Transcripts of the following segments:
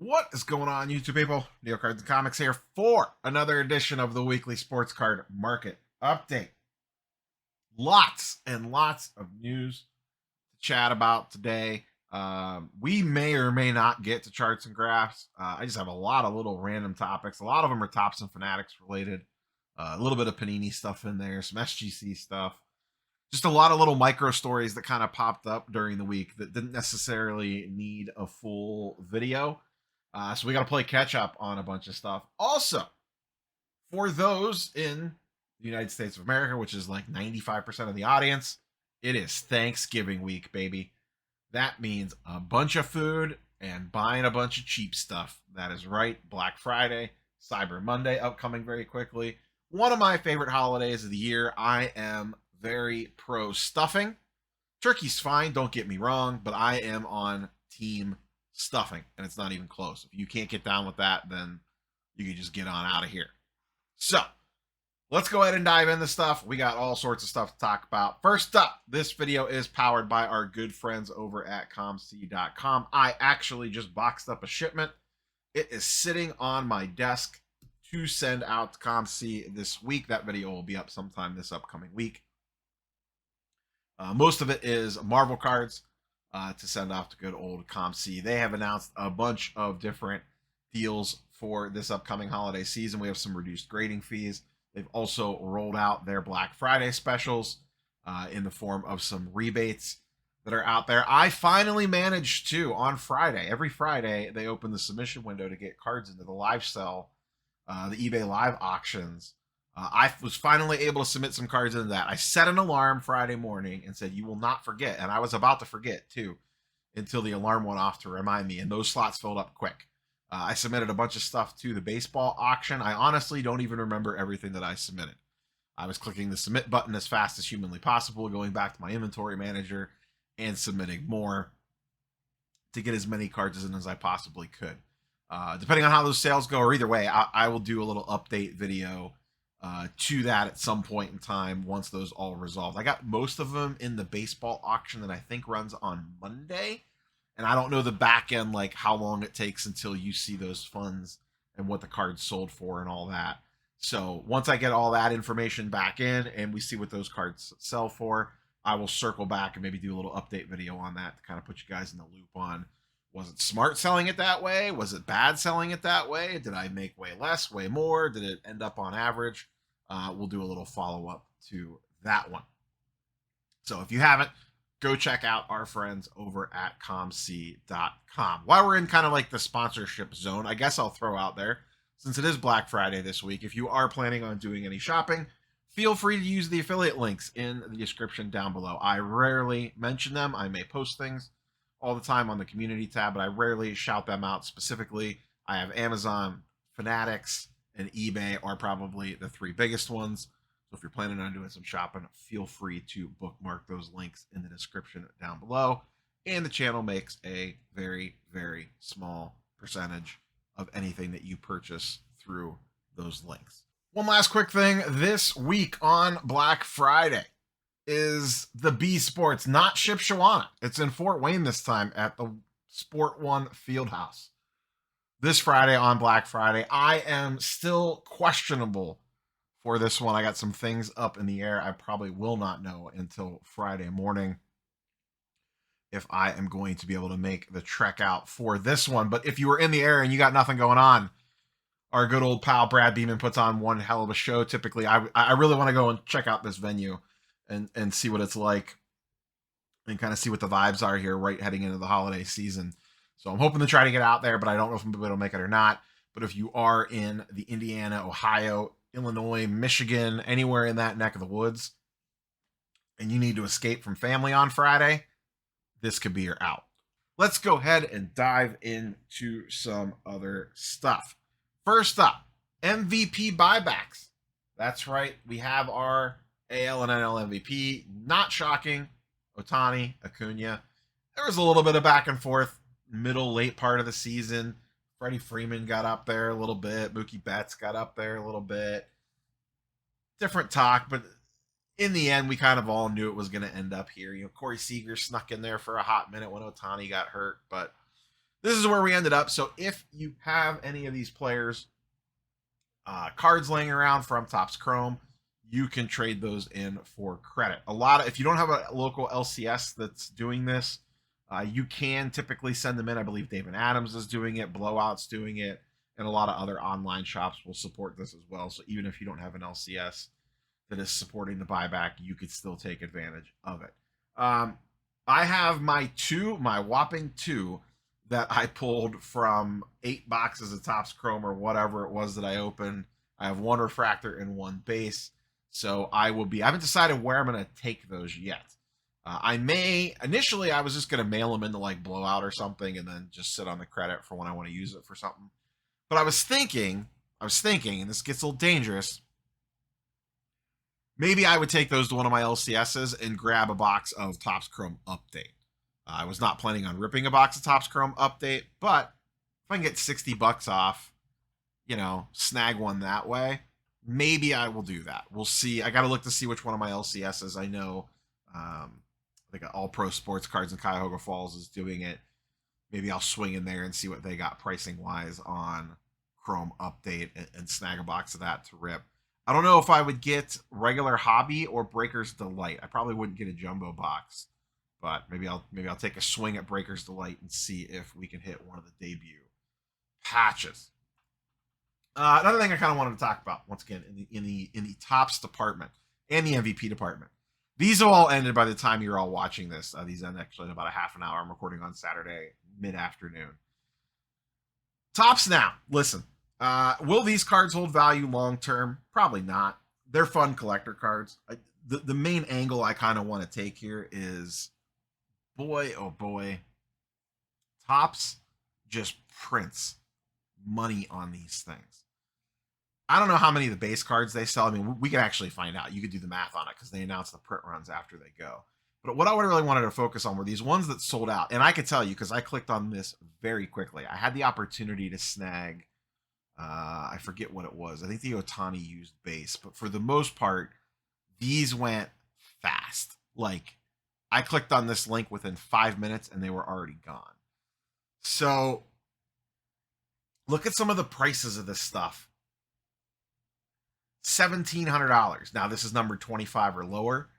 What is going on, YouTube people? Neo Cards and Comics here for another edition of the weekly sports card market update. Lots and lots of news to chat about today. We may or may not get to charts and graphs. I just have a lot of little random topics. A lot of them are Tops and Fanatics related. A little bit of Panini stuff in there, some SGC stuff. Just a lot of little micro stories that kind of popped up during the week that didn't necessarily need a full video. So we got to play catch up on a bunch of stuff. Also, for those in the United States of America, which is like 95% of the audience, it is Thanksgiving week, baby. That means a bunch of food and buying a bunch of cheap stuff. That is right. Black Friday, Cyber Monday upcoming very quickly. One of my favorite holidays of the year. I am very pro stuffing. Turkey's fine, don't get me wrong, but I am on team stuffing, and it's not even close. If you can't get down with that, then you can just get on out of here. So let's go ahead and dive into stuff. We got all sorts of stuff to talk about. First up, this video is powered by our good friends over at COMC.com. I actually just boxed up a shipment. It is sitting on my desk to send out to COMC this week. That video will be up sometime this upcoming week. Most of it is Marvel cards to send off to good old COMC. They have announced a bunch of different deals for this upcoming holiday season. We have some reduced grading fees. They've also rolled out their Black Friday specials in the form of some rebates that are out there. I finally managed to, on Friday, every Friday, they open the submission window to get cards into the live sell, the eBay live auctions. I was finally able to submit some cards into that. I set an alarm Friday morning and said, you will not forget. And I was about to forget, too, until the alarm went off to remind me. And those slots filled up quick. I submitted a bunch of stuff to the baseball auction. I honestly don't even remember everything that I submitted. I was clicking the submit button as fast as humanly possible, going back to my inventory manager and submitting more to get as many cards in as I possibly could. Depending on how those sales go, or either way, I will do a little update video to that at some point in time once those all resolved. I got most of them in the baseball auction that I think runs on Monday, and I don't know the back end, like how long it takes until you see those funds and what the cards sold for and all that. So once I get all that information back in and we see what those cards sell for, I will circle back and maybe do a little update video on that to kind of put you guys in the loop on, was it smart selling it that way? Was it bad selling it that way? Did I make way less, way more? Did it end up on average? We'll do a little follow-up to that one. So if you haven't, go check out our friends over at COMC.com. While we're in kind of like the sponsorship zone, I guess I'll throw out there, since it is Black Friday this week, if you are planning on doing any shopping, feel free to use the affiliate links in the description down below. I rarely mention them. I may post things all the time on the community tab, but I rarely shout them out specifically. I have Amazon, Fanatics, and eBay are probably the three biggest ones. So if you're planning on doing some shopping, feel free to bookmark those links in the description down below. And the channel makes a very, very small percentage of anything that you purchase through those links. One last quick thing. This week on Black Friday is the B Sports, not Shipshawana. It's in Fort Wayne this time at the Sport One Fieldhouse. This Friday on Black Friday. I am still questionable for this one. I got some things up in the air. I probably will not know until Friday morning if I am going to be able to make the trek out for this one. But if you were in the area and you got nothing going on, our good old pal Brad Beeman puts on one hell of a show. Typically, I really want to go and check out this venue and see what it's like and kind of see what the vibes are here right heading into the holiday season. So I'm hoping to try to get out there, but I don't know if I'm going to make it or not. But if you are in the Indiana, Ohio, Illinois, Michigan, anywhere in that neck of the woods, and you need to escape from family on Friday, this could be your out. Let's go ahead and dive into some other stuff. First up, MVP buybacks. That's right. We have our AL and NL MVP. Not shocking. Ohtani, Acuna. There was a little bit of back and forth middle, late part of the season. Freddie Freeman got up there a little bit. Mookie Betts got up there a little bit. Different talk, but in the end, we kind of all knew it was going to end up here. You know, Corey Seager snuck in there for a hot minute when Ohtani got hurt, but this is where we ended up. So if you have any of these players cards laying around from Topps Chrome, you can trade those in for credit. If you don't have a local LCS that's doing this, you can typically send them in. I believe David Adams is doing it, Blowout's doing it, and a lot of other online shops will support this as well. So even if you don't have an LCS that is supporting the buyback, you could still take advantage of it. I have my whopping two that I pulled from 8 boxes of Topps Chrome or whatever it was that I opened. I have 1 refractor and 1 base. So I haven't decided where I'm going to take those yet. Initially I was just going to mail them into like Blowout or something and then just sit on the credit for when I want to use it for something. But I was thinking, and this gets a little dangerous, maybe I would take those to one of my LCSs and grab a box of Topps Chrome Update. I was not planning on ripping a box of Topps Chrome Update, but if I can get $60 off, snag one that way, maybe I will do that. We'll see. I got to look to see which one of my LCSs I know. I think All Pro Sports Cards in Cuyahoga Falls is doing it. Maybe I'll swing in there and see what they got pricing wise on Chrome Update and snag a box of that to rip. I don't know if I would get regular Hobby or Breaker's Delight. I probably wouldn't get a jumbo box, but maybe I'll take a swing at Breaker's Delight and see if we can hit one of the debut patches. Another thing I kind of wanted to talk about once again in the Topps department and the MVP department. These have all ended by the time you're all watching this. These end actually in about a half an hour. I'm recording on Saturday mid-afternoon. Topps now. Listen, will these cards hold value long term? Probably not. They're fun collector cards. The main angle I kind of want to take here is, boy, oh boy, Topps just prints money on these things. I don't know how many of the base cards they sell. I mean, we could actually find out. You could do the math on it because they announce the print runs after they go. But what I really wanted to focus on were these ones that sold out. And I could tell you because I clicked on this very quickly. I had the opportunity to snag, I forget what it was. I think the Ohtani used base. But for the most part, these went fast. Like, I clicked on this link within 5 minutes and they were already gone. So, look at some of the prices of this stuff. $1,700. Now, this is number 25 or lower.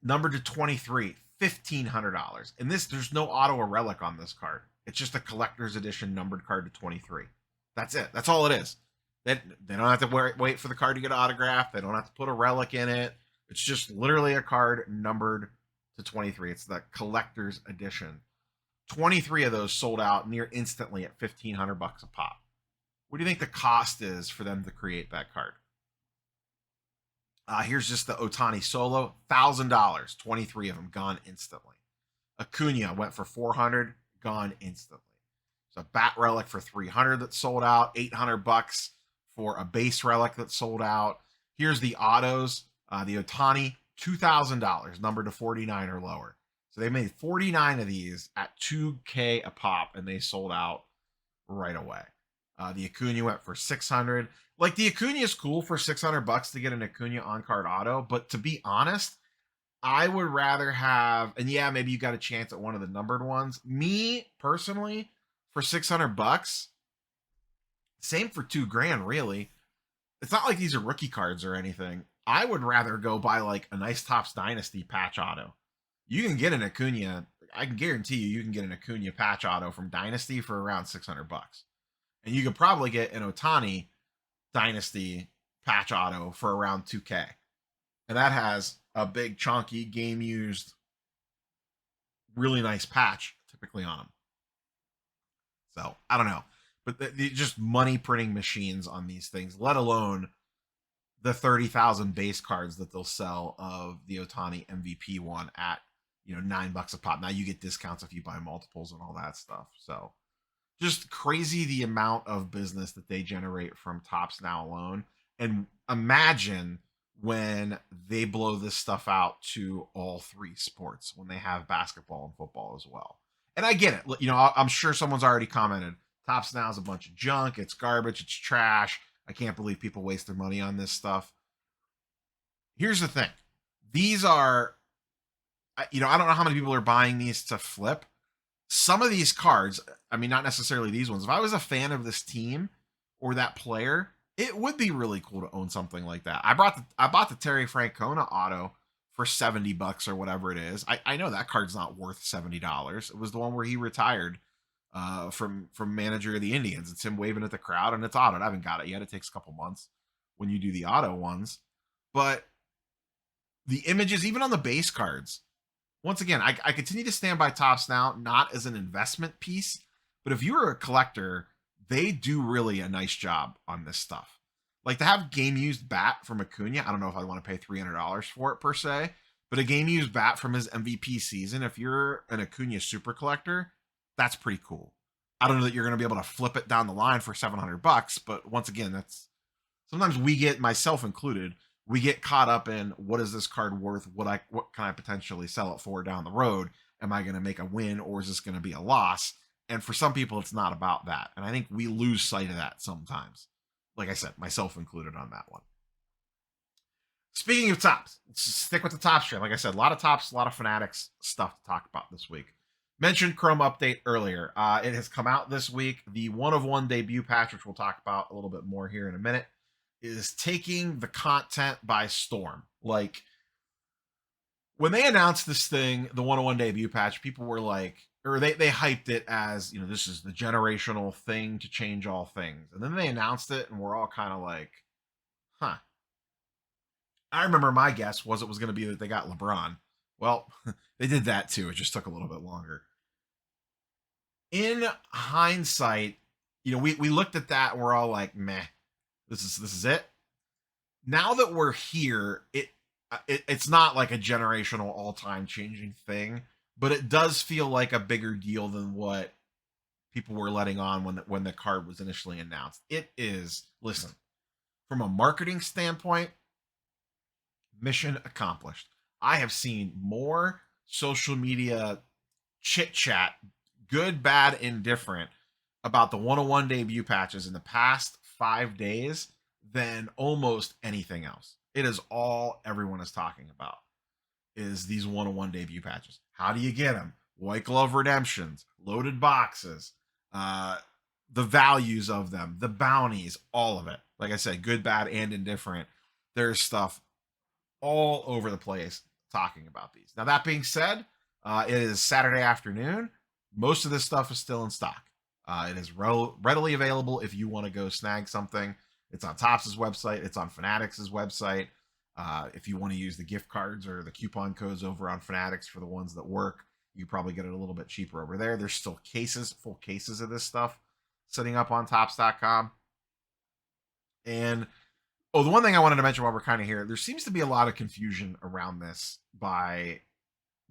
Number to 23, $1,500. And there's no auto or relic on this card. It's just a collector's edition numbered card to 23. That's it. That's all it is. They don't have to wait for the card to get autographed. They don't have to put a relic in it. It's just literally a card numbered to 23. It's the collector's edition. 23 of those sold out near instantly at $1,500 a pop. What do you think the cost is for them to create that card? Here's just the Ohtani solo, $1,000. 23 of them gone instantly. Acuna went for $400, gone instantly. So a bat relic for $300 that sold out. $800 for a base relic that sold out. Here's the autos. The Ohtani, $2,000, numbered to 49 or lower. So they made 49 of these at $2K a pop, and they sold out right away. The Acuna went for $600. Like, the Acuna is cool for $600 to get an Acuna on-card auto, but to be honest, I would rather have, and yeah, maybe you got a chance at one of the numbered ones. Me, personally, for $600, same for $2,000, really. It's not like these are rookie cards or anything. I would rather go buy, like, a nice Topps Dynasty patch auto. You can get an Acuna, I can guarantee you can get an Acuna patch auto from Dynasty for around $600. And you could probably get an Ohtani Dynasty patch auto for around $2K. And that has a big, chunky, game-used, really nice patch typically on them. So, I don't know. But just money printing machines on these things, let alone the 30,000 base cards that they'll sell of the Ohtani MVP one at, $9 a pop. Now you get discounts if you buy multiples and all that stuff. So, just crazy the amount of business that they generate from Topps now alone. And imagine when they blow this stuff out to all 3 sports, when they have basketball and football as well. And I get it. I'm sure someone's already commented, Topps now is a bunch of junk. It's garbage. It's trash. I can't believe people waste their money on this stuff. Here's the thing. These are, I don't know how many people are buying these to flip. some of these cards, I mean, not necessarily these ones. If I was a fan of this team or that player, it would be really cool to own something like that. I bought the Terry Francona auto for $70 or whatever it is. I know that card's not worth $70. It was the one where he retired from manager of the Indians. It's him waving at the crowd, and it's autoed. I haven't got it yet. It takes a couple months when you do the auto ones, but the images, even on the base cards, once again, I continue to stand by Topps now, not as an investment piece, but if you're a collector, they do really a nice job on this stuff. Like to have game used bat from Acuna, I don't know if I want to pay $300 for it per se, but a game used bat from his MVP season, if you're an Acuna super collector, that's pretty cool. I don't know that you're going to be able to flip it down the line for $700, but once again, that's sometimes we get, myself included, we get caught up in what is this card worth? What can I potentially sell it for down the road? Am I going to make a win, or is this going to be a loss? And for some people, it's not about that. And I think we lose sight of that sometimes. Like I said, myself included on that one. Speaking of Topps, let's stick with the Topps trend. Like I said, a lot of Topps, a lot of Fanatics stuff to talk about this week. Mentioned Chrome update earlier. It has come out this week. The 1/1 debut patch, which we'll talk about a little bit more here in a minute, is taking the content by storm. Like when they announced this thing, the 1/1 debut patch, people were like, or they hyped it as, you know, this is the generational thing to change all things. And then they announced it and we're all kind of like, huh. I remember my guess was it was going to be that they got LeBron. Well, they did that too. It just took a little bit longer. In hindsight, you know, we looked at that and we're all like, meh, this is it. Now that we're here, it's not like a generational all-time changing thing, but it does feel like a bigger deal than what people were letting on when the card was initially announced. It is, listen, from a marketing standpoint, mission accomplished. I have seen more social media chit chat, good, bad, indifferent, about the 1/1 debut patches in the past 5 days than almost anything else. It is all everyone is talking about is these 1/1 debut patches. How do you get them? White glove redemptions, loaded boxes, the values of them, the bounties, all of it. Like I said, good, bad, and indifferent. There's stuff all over the place talking about these. Now, that being said, it is Saturday afternoon. Most of this stuff is still in stock. It is readily available if you want to go snag something. It's on Topps' website. It's on Fanatics' website. If you want to use the gift cards or the coupon codes over on Fanatics for the ones that work, you probably get it a little bit cheaper over there. There's still full cases of this stuff sitting up on Topps.com. And the one thing I wanted to mention while we're kind of here, there seems to be a lot of confusion around this by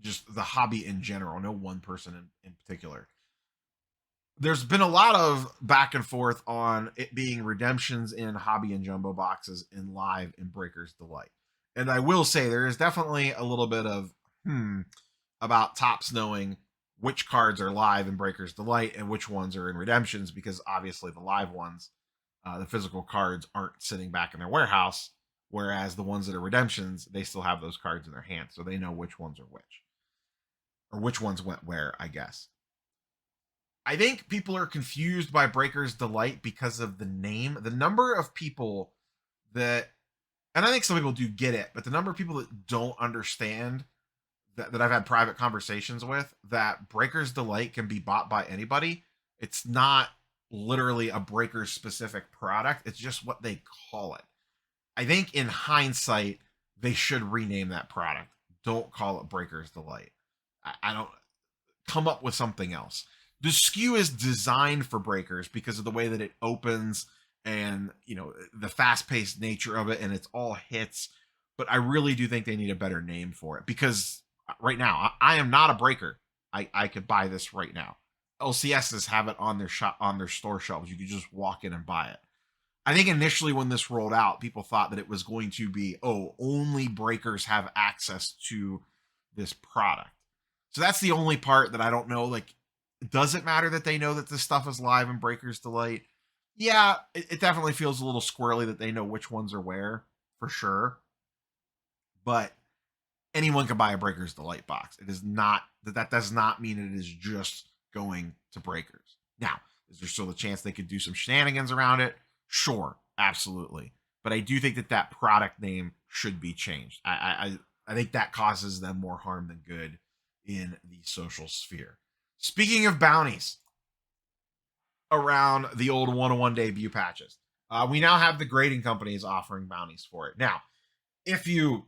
just the hobby in general, no one person in particular. There's been a lot of back and forth on it being redemptions in hobby and jumbo boxes in live in Breaker's Delight. And I will say there is definitely a little bit of about Topps knowing which cards are live in Breaker's Delight and which ones are in redemptions, because obviously the live ones, the physical cards, aren't sitting back in their warehouse, whereas the ones that are redemptions, they still have those cards in their hands, so they know which ones are which, or which ones went where, I guess. I think people are confused by Breaker's Delight because of the name. The number of people that, and I think some people do get it, but the number of people that don't understand that I've had private conversations with, that Breaker's Delight can be bought by anybody. It's not literally a Breaker's specific product. It's just what they call it. I think in hindsight, they should rename that product. Don't call it Breaker's Delight. I don't, come up with something else. The SKU is designed for breakers because of the way that it opens and, you know, the fast-paced nature of it, and it's all hits. But I really do think they need a better name for it, because right now I am not a breaker. I could buy this right now. LCSs have it on their store shelves. You could just walk in and buy it. I think initially when this rolled out, people thought that it was going to be, only breakers have access to this product. So that's the only part that I don't know. Like, does it matter that they know that this stuff is live in Breaker's Delight? Yeah, it definitely feels a little squirrely that they know which ones are where, for sure. But anyone can buy a Breaker's Delight box. It is not, that does not mean it is just going to breakers. Now, is there still a chance they could do some shenanigans around it? Sure, absolutely. But I do think that that product name should be changed. I think that causes them more harm than good in the social sphere. Speaking of bounties around the old 101 debut patches, we now have the grading companies offering bounties for it. Now, if you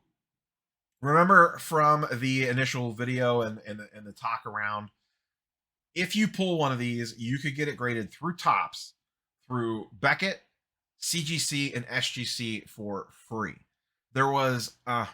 remember from the initial video and the talk around, if you pull one of these, you could get it graded through Tops, through Beckett, CGC, and SGC for free. There was a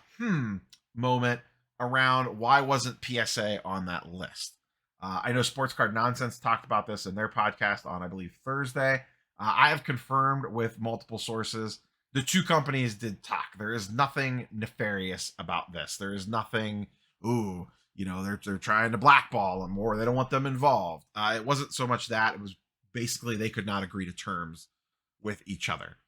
moment around why wasn't PSA on that list. I know Sports Card Nonsense talked about this in their podcast on, I believe, Thursday. I have confirmed with multiple sources. The two companies did talk. There is nothing nefarious about this. There is nothing, they're trying to blackball them or they don't want them involved. It wasn't so much that. It was basically they could not agree to terms with each other.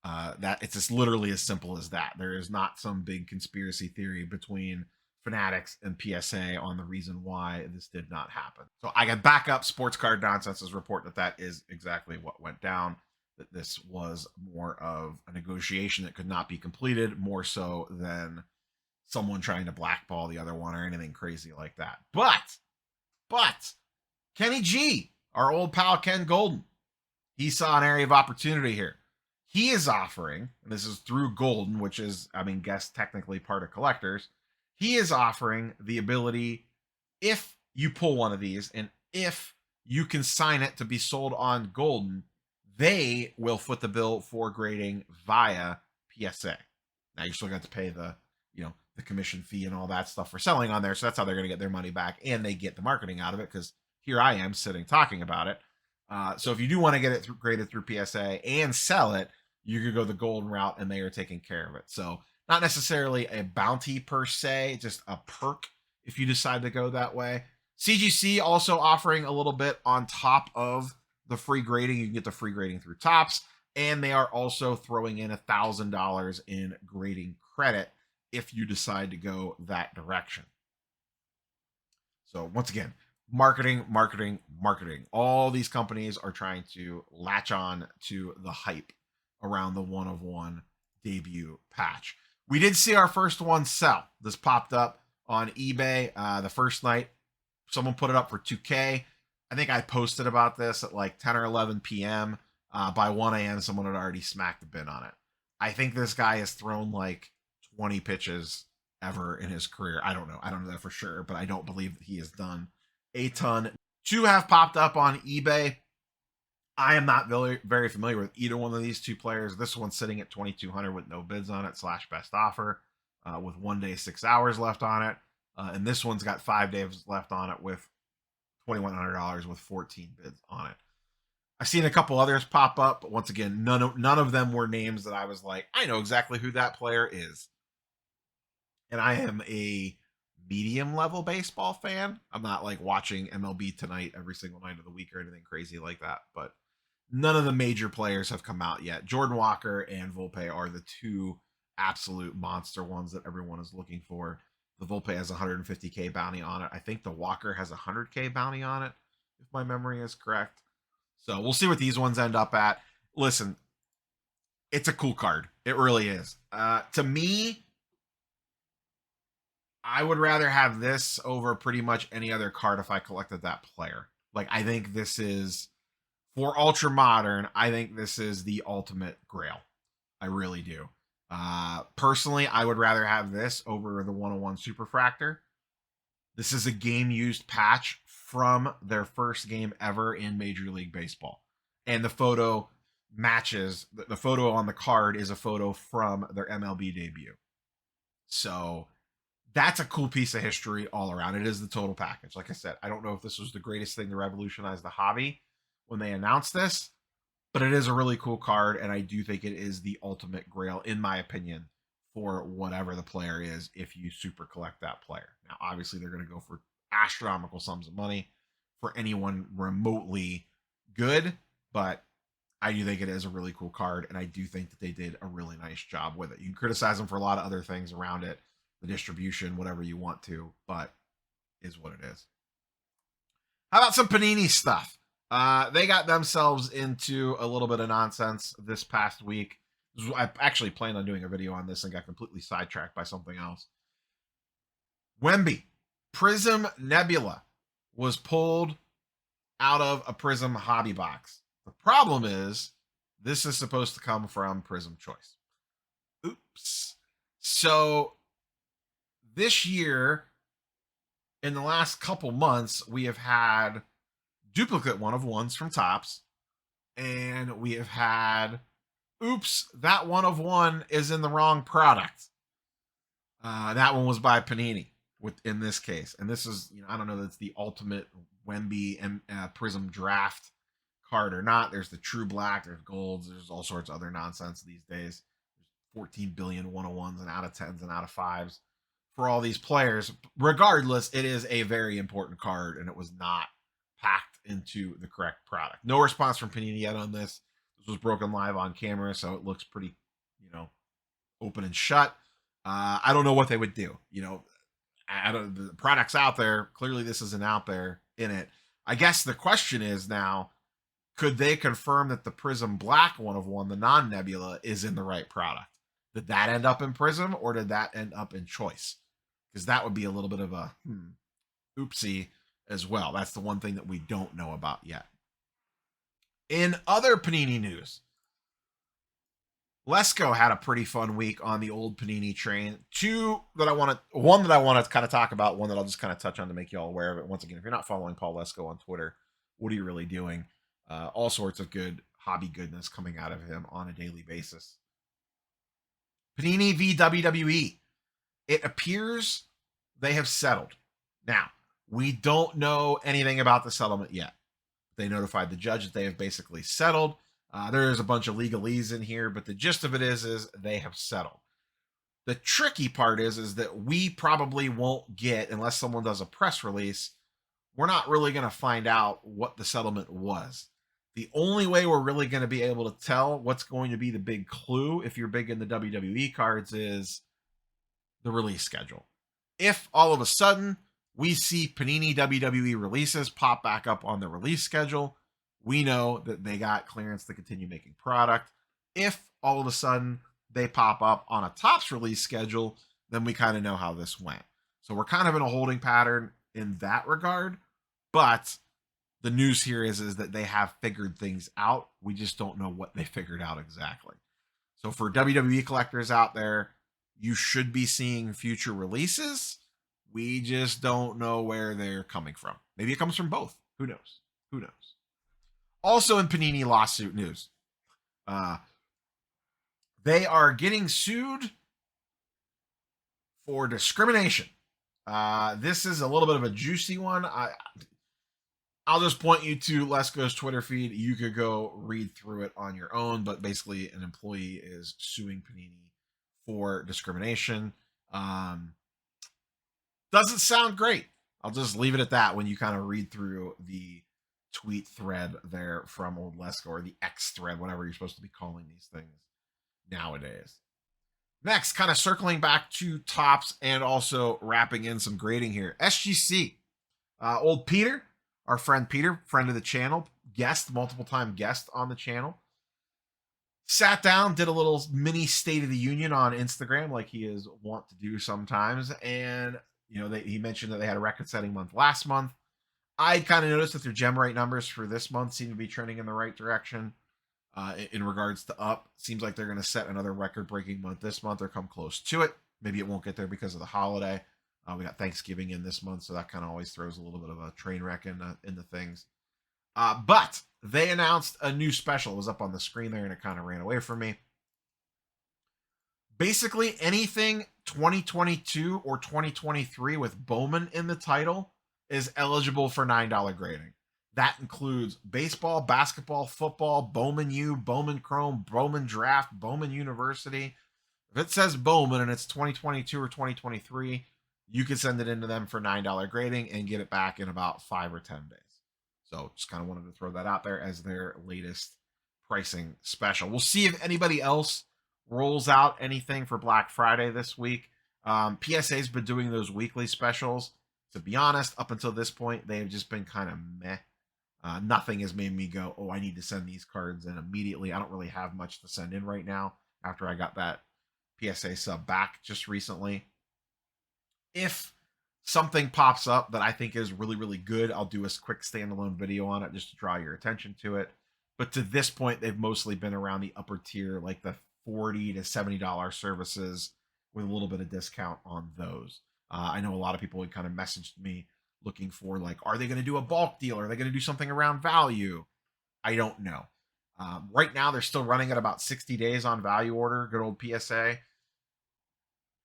That it's just literally as simple as that. There is not some big conspiracy theory between Fanatics and PSA on the reason why this did not happen. So I got backup Sports Card Nonsense's report that is exactly what went down. That this was more of a negotiation that could not be completed, more so than someone trying to blackball the other one or anything crazy like that. But Kenny G, our old pal Ken Golden, he saw an area of opportunity here. He is offering, and this is through Golden, which is, guess technically part of collectors. He is offering the ability, if you pull one of these and if you can sign it to be sold on Golden, they will foot the bill for grading via PSA. Now you still got to pay the commission fee and all that stuff for selling on there. So that's how they're going to get their money back, and they get the marketing out of it because here I am sitting talking about it. So if you do want to get it graded through PSA and sell it, you could go the Golden route and they are taking care of it. So not necessarily a bounty per se, just a perk if you decide to go that way. CGC also offering a little bit on top of the free grading. You can get the free grading through Tops, and they are also throwing in $1,000 in grading credit if you decide to go that direction. So once again, marketing. All these companies are trying to latch on to the hype around the 1/1 debut patch. We did see our first one sell. This popped up on eBay the first night. Someone put it up for $2K. I think I posted about this at like 10 or 11 p.m. By 1 a.m., someone had already smacked the bin on it. I think this guy has thrown like 20 pitches ever in his career. I don't know that for sure, but I don't believe that he has done a ton. Two have popped up on eBay. I am not very familiar with either one of these two players. This one's sitting at 2,200 with no bids on it / best offer with 1 day, 6 hours left on it. And this one's got 5 days left on it with $2,100 with 14 bids on it. I've seen a couple others pop up, but once again, none of them were names that I was like, I know exactly who that player is. And I am a medium level baseball fan. I'm not like watching MLB Tonight every single night of the week or anything crazy like that, but none of the major players have come out yet. Jordan Walker and Volpe are the two absolute monster ones that everyone is looking for. The Volpe has a 150K bounty on it. I think the Walker has a 100K bounty on it, if my memory is correct. So we'll see what these ones end up at. Listen, it's a cool card. It really is. To me, I would rather have this over pretty much any other card if I collected that player. Like, I think this is, for Ultra Modern, I think this is the ultimate grail. I really do. Personally, I would rather have this over the 101 Superfractor. This is a game-used patch from their first game ever in Major League Baseball. And the photo matches, the photo on the card is a photo from their MLB debut. So that's a cool piece of history all around. It is the total package. Like I said, I don't know if this was the greatest thing to revolutionize the hobby when they announced this, but it is a really cool card, and I do think it is the ultimate grail, in my opinion, for whatever the player is if you super collect that player. Now, obviously, they're going to go for astronomical sums of money for anyone remotely good, but I do think it is a really cool card, and I do think that they did a really nice job with it. You can criticize them for a lot of other things around it, the distribution, whatever you want to, but is what it is. How about some Panini stuff? They got themselves into a little bit of nonsense this past week. I actually planned on doing a video on this and got completely sidetracked by something else. Wemby, Prism Nebula was pulled out of a Prism hobby box. The problem is this is supposed to come from Prism Choice. Oops. So this year, in the last couple months, we have had duplicate 1/1s from Topps, and we have had, oops, that 1/1 is in the wrong product. That one was by Panini in this case, and this is, I don't know that's the ultimate Wemby and Prism draft card or not. There's the true black, there's golds, there's all sorts of other nonsense these days. There's 14 billion 1/1s and out of 10s and out of 5s for all these players. Regardless, it is a very important card, and it was not packed into the correct product. No response from Panini yet on this. This was broken live on camera, so it looks pretty, open and shut. I don't know what they would do. The product's out there. Clearly, this isn't out there in it. I guess the question is now, could they confirm that the Prism Black 1/1, the non-Nebula, is in the right product? Did that end up in Prism, or did that end up in Choice? Because that would be a little bit of a oopsie as well. That's the one thing that we don't know about yet. In other Panini news, Lesko had a pretty fun week on the old Panini train. One that I want to kind of talk about, one that I'll just kind of touch on to make you all aware of it. Once again, if you're not following Paul Lesko on Twitter, what are you really doing? All sorts of good hobby goodness coming out of him on a daily basis. Panini v WWE. It appears they have settled. Now, we don't know anything about the settlement yet. They notified the judge that they have basically settled. There's a bunch of legalese in here, but the gist of it is they have settled. The tricky part is that we probably won't get, unless someone does a press release, we're not really going to find out what the settlement was. The only way we're really going to be able to tell what's going to be the big clue, if you're big in the WWE cards, is the release schedule. If all of a sudden we see Panini WWE releases pop back up on the release schedule, we know that they got clearance to continue making product. If all of a sudden they pop up on a Topps release schedule, then we kind of know how this went. So we're kind of in a holding pattern in that regard. But the news here is that they have figured things out. We just don't know what they figured out exactly. So for WWE collectors out there, you should be seeing future releases. We just don't know where they're coming from. Maybe it comes from both. Who knows? Who knows? Also in Panini lawsuit news, they are getting sued for discrimination. This is a little bit of a juicy one. I'll just point you to Lesko's Twitter feed. You could go read through it on your own, but basically an employee is suing Panini for discrimination. Doesn't sound great. I'll just leave it at that when you kind of read through the tweet thread there from old Lesko, or the X thread, whatever you're supposed to be calling these things nowadays. Next, kind of circling back to Topps and also wrapping in some grading here. SGC, old Peter, our friend Peter, friend of the channel, multiple time guest on the channel, sat down, did a little mini State of the Union on Instagram, like he is wont to do sometimes, and he mentioned that they had a record-setting month last month. I kind of noticed that their gem rate numbers for this month seem to be trending in the right direction in regards to up. Seems like they're going to set another record-breaking month this month or come close to it. Maybe it won't get there because of the holiday. We got Thanksgiving in this month, so that kind of always throws a little bit of a train wreck in the things. But they announced a new special. It was up on the screen there, and it kind of ran away from me. Basically, anything 2022 or 2023 with Bowman in the title is eligible for $9 grading. That includes baseball, basketball, football, Bowman U, Bowman Chrome, Bowman Draft, Bowman University. If it says Bowman and it's 2022 or 2023, you can send it into them for $9 grading and get it back in about 5 or 10 days. So just kind of wanted to throw that out there as their latest pricing special. We'll see if anybody else rolls out anything for Black Friday this week. PSA's been doing those weekly specials. To be honest, up until this point, they've just been kind of meh. Nothing has made me go, oh, I need to send these cards in immediately. I don't really have much to send in right now after I got that PSA sub back just recently. If something pops up that I think is really, really good, I'll do a quick standalone video on it just to draw your attention to it. But to this point, they've mostly been around the upper tier, like the $40 to $70 services with a little bit of discount on those. I know a lot of people had kind of messaged me looking for, like, are they going to do a bulk deal? Are they going to do something around value? I don't know. Right now, they're still running at about 60 days on value order, good old PSA.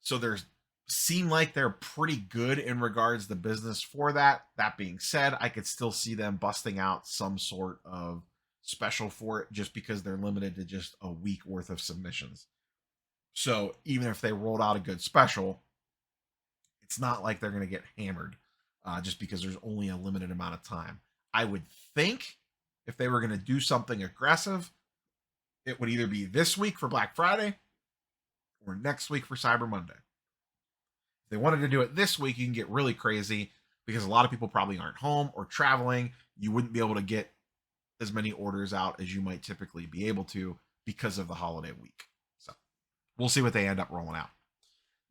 So there's seem like they're pretty good in regards to business for that. That being said, I could still see them busting out some sort of special for it just because they're limited to just a week worth of submissions. So even if they rolled out a good special, it's not like they're going to get hammered just because there's only a limited amount of time. I would think if they were going to do something aggressive, it would either be this week for Black Friday or next week for Cyber Monday. If they wanted to do it this week, you can get really crazy because a lot of people probably aren't home or traveling. You wouldn't be able to get as many orders out as you might typically be able to because of the holiday week. So we'll see what they end up rolling out.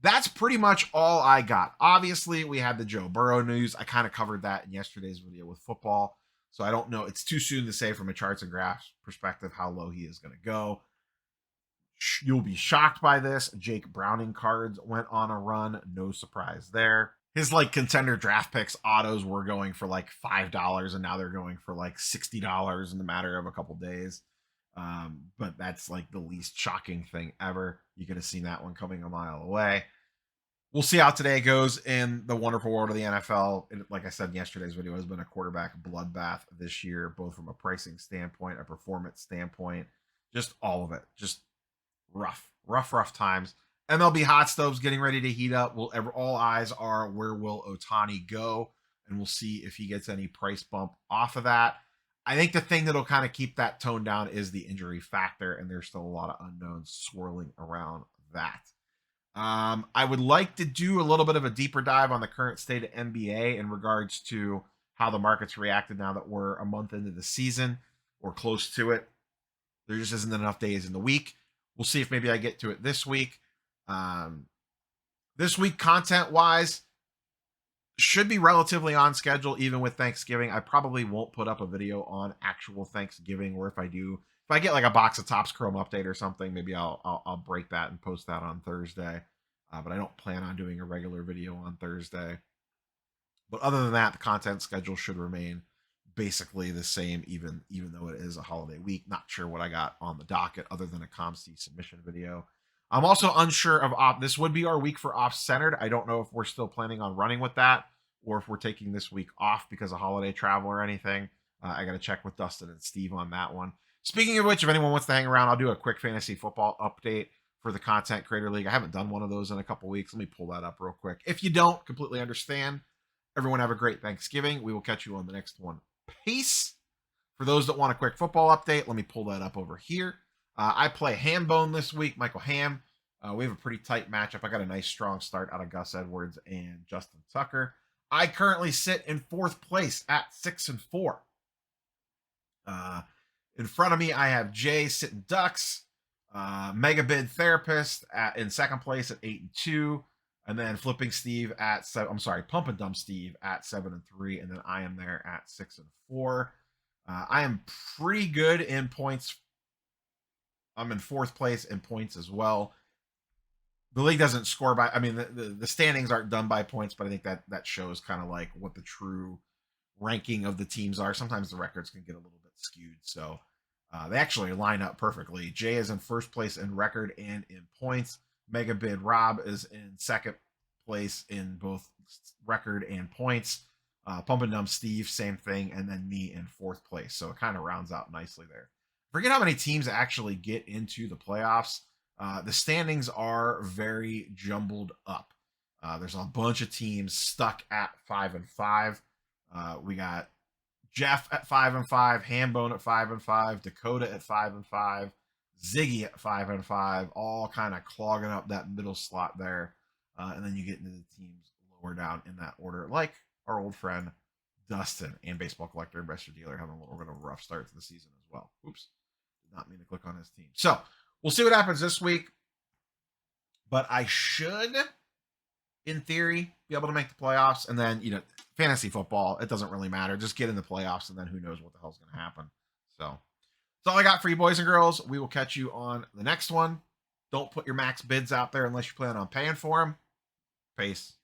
That's pretty much all I got. Obviously, we had the Joe Burrow news. I kind of covered that in yesterday's video with football. So I don't know. It's too soon to say from a charts and graphs perspective how low he is going to go. You'll be shocked by this. Jake Browning cards went on a run. No surprise there. His like contender draft picks autos were going for like $5, and now they're going for like $60 in the matter of a couple days. But that's like the least shocking thing ever. You could have seen that one coming a mile away. We'll see how today goes in the wonderful world of the NFL. Like I said in yesterday's video, has been a quarterback bloodbath this year, both from a pricing standpoint, a performance standpoint, just all of it. Just rough times. MLB hot stoves getting ready to heat up. All eyes are where will Ohtani go, and we'll see if he gets any price bump off of that. I think the thing that'll kind of keep that tone down is the injury factor, and there's still a lot of unknowns swirling around that. I would like to do a little bit of a deeper dive on the current state of NBA in regards to how the market's reacted now that we're a month into the season or close to it. There just isn't enough days in the week. We'll see if maybe I get to it this week. This week, content-wise, should be relatively on schedule, even with Thanksgiving. I probably won't put up a video on actual Thanksgiving, or if I do, if I get like a box of Topps Chrome update or something, maybe I'll break that and post that on Thursday. But I don't plan on doing a regular video on Thursday. But other than that, the content schedule should remain basically the same, even though it is a holiday week. Not sure what I got on the docket other than a COMC submission video. I'm also unsure of this would be our week for off-centered. I don't know if we're still planning on running with that or if we're taking this week off because of holiday travel or anything. I got to check with Dustin and Steve on that one. Speaking of which, if anyone wants to hang around, I'll do a quick fantasy football update for the Content Creator League. I haven't done one of those in a couple weeks. Let me pull that up real quick. If you don't, completely understand. Everyone have a great Thanksgiving. We will catch you on the next one. Peace. For those that want a quick football update, let me pull that up over here. I play Hambone this week, Michael Ham. We have a pretty tight matchup. I got a nice strong start out of Gus Edwards and Justin Tucker. I currently sit in 4th place at 6-4. In front of me, I have Jay sitting Ducks, Mega Bid Therapist in 2nd place at 8-2, and then Flipping Steve at 7. I'm sorry, Pump and Dump Steve at 7-3, and then I am there at 6-4. I am pretty good in points. I'm in 4th place in points as well. The league doesn't score by, I mean, the standings aren't done by points, but I think that shows kind of like what the true ranking of the teams are. Sometimes the records can get a little bit skewed. So they actually line up perfectly. Jay is in 1st place in record and in points. Mega Bid Rob is in 2nd place in both record and points. Pump and Dump Steve, same thing. And then me in 4th place. So it kind of rounds out nicely there. Forget how many teams actually get into the playoffs. The standings are very jumbled up. There's a bunch of teams stuck at 5-5. We got Jeff at 5-5, Hambone at 5-5, Dakota at 5-5, Ziggy at 5-5, all kind of clogging up that middle slot there. And then you get into the teams lower down in that order, like our old friend Dustin, and baseball collector, investor dealer, having a little bit of a rough start to the season as well. Oops, did not mean to click on his team. So we'll see what happens this week. But I should, in theory, be able to make the playoffs. And then, fantasy football, it doesn't really matter. Just get in the playoffs, and then who knows what the hell's going to happen. So that's all I got for you, boys and girls. We will catch you on the next one. Don't put your max bids out there unless you plan on paying for them. Peace.